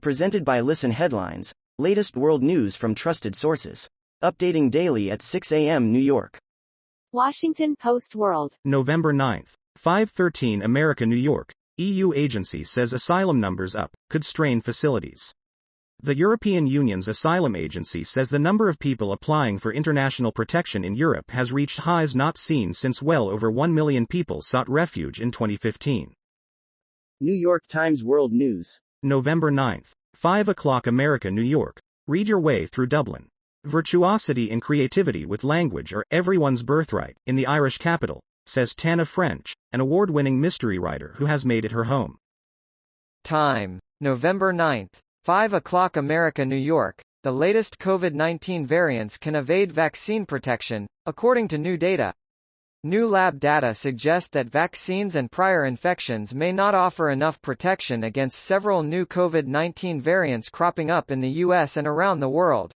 Presented by Listen Headlines, latest world news from trusted sources. Updating daily at 6 a.m. New York. Washington Post World. November 9, 5:13 America, New York. EU agency says asylum numbers up, could strain facilities. The European Union's asylum agency says the number of people applying for international protection in Europe has reached highs not seen since well over 1 million people sought refuge in 2015. New York Times World News. November 9, 5 o'clock America, New York. Read your way through Dublin. Virtuosity and creativity with language are everyone's birthright in the Irish capital, says Tana French, an award-winning mystery writer who has made it her home. Time, November 9, 5 o'clock America, New York. The latest COVID-19 variants can evade vaccine protection, according to new data. New lab data suggest that vaccines and prior infections may not offer enough protection against several new COVID-19 variants cropping up in the U.S. and around the world.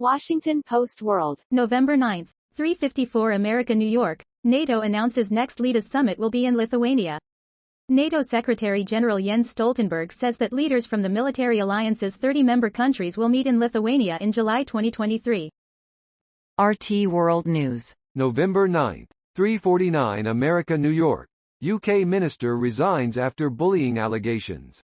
Washington Post World. November 9, 3:54 America, New York. NATO announces next leaders summit will be in Lithuania. NATO Secretary General Jens Stoltenberg says that leaders from the military alliance's 30-member countries will meet in Lithuania in July 2023. RT World News. November 9, 3:49 America, New York. UK minister resigns after bullying allegations.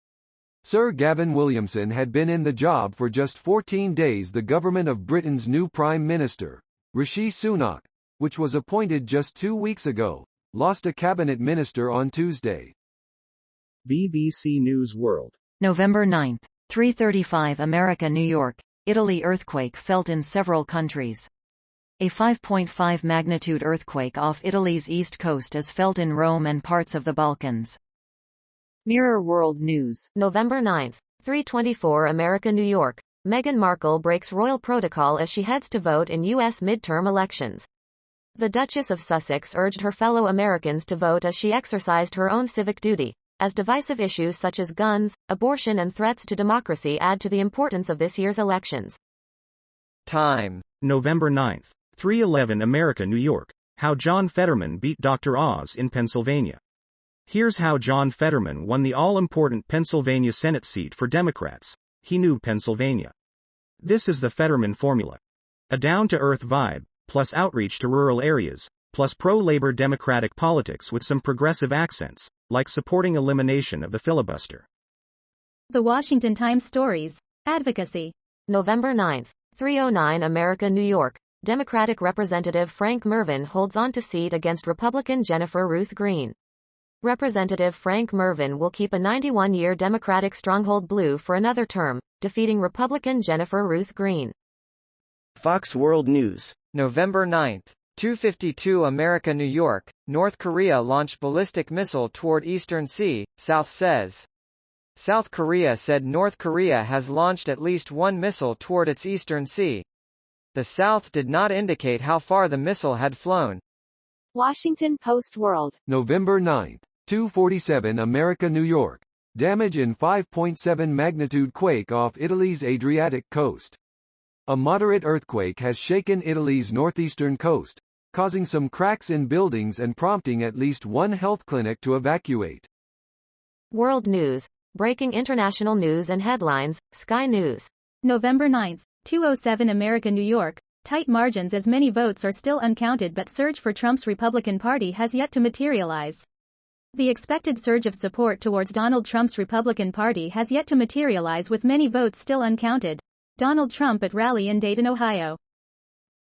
Sir Gavin Williamson had been in the job for just 14 days. The government of Britain's new Prime Minister, Rishi Sunak, which was appointed just 2 weeks ago, lost a cabinet minister on Tuesday. BBC News World. November 9, 3:35 America, New York. Italy earthquake felt in several countries. A 5.5 magnitude earthquake off Italy's east coast is felt in Rome and parts of the Balkans. Mirror World News. November 9, 3:24 America, New York. Meghan Markle breaks royal protocol as she heads to vote in U.S. midterm elections. The Duchess of Sussex urged her fellow Americans to vote as she exercised her own civic duty, as divisive issues such as guns, abortion and threats to democracy add to the importance of this year's elections. Time, November 9, 3:11 America, New York. How John Fetterman beat Dr. Oz in Pennsylvania. Here's how John Fetterman won the all-important Pennsylvania Senate seat for Democrats. He knew Pennsylvania. This is the Fetterman formula. A down-to-earth vibe, plus outreach to rural areas, plus pro-labor Democratic politics with some progressive accents, like supporting elimination of the filibuster. The Washington Times Stories. Advocacy. November 9, 3:09 America, New York. Democratic Representative Frank Mervyn holds on to seat against Republican Jennifer Ruth Green. Representative Frank Mervyn will keep a 91-year Democratic stronghold blue for another term, defeating Republican Jennifer Ruth Green. Fox World News. November 9, 2:52 America, New York. North Korea launched ballistic missile toward Eastern Sea, South says. South Korea said North Korea has launched at least one missile toward its Eastern Sea. The South did not indicate how far the missile had flown. Washington Post World. November 9, 2:47 America, New York. Damage in 5.7 magnitude quake off Italy's Adriatic coast. A moderate earthquake has shaken Italy's northeastern coast, causing some cracks in buildings and prompting at least one health clinic to evacuate. World News. Breaking international news and headlines. Sky News. November 9, 2:07 America, New York. Tight margins as many votes are still uncounted, but surge for Trump's Republican Party has yet to materialize. The expected surge of support towards Donald Trump's Republican Party has yet to materialize with many votes still uncounted. Donald Trump at rally in Dayton, Ohio.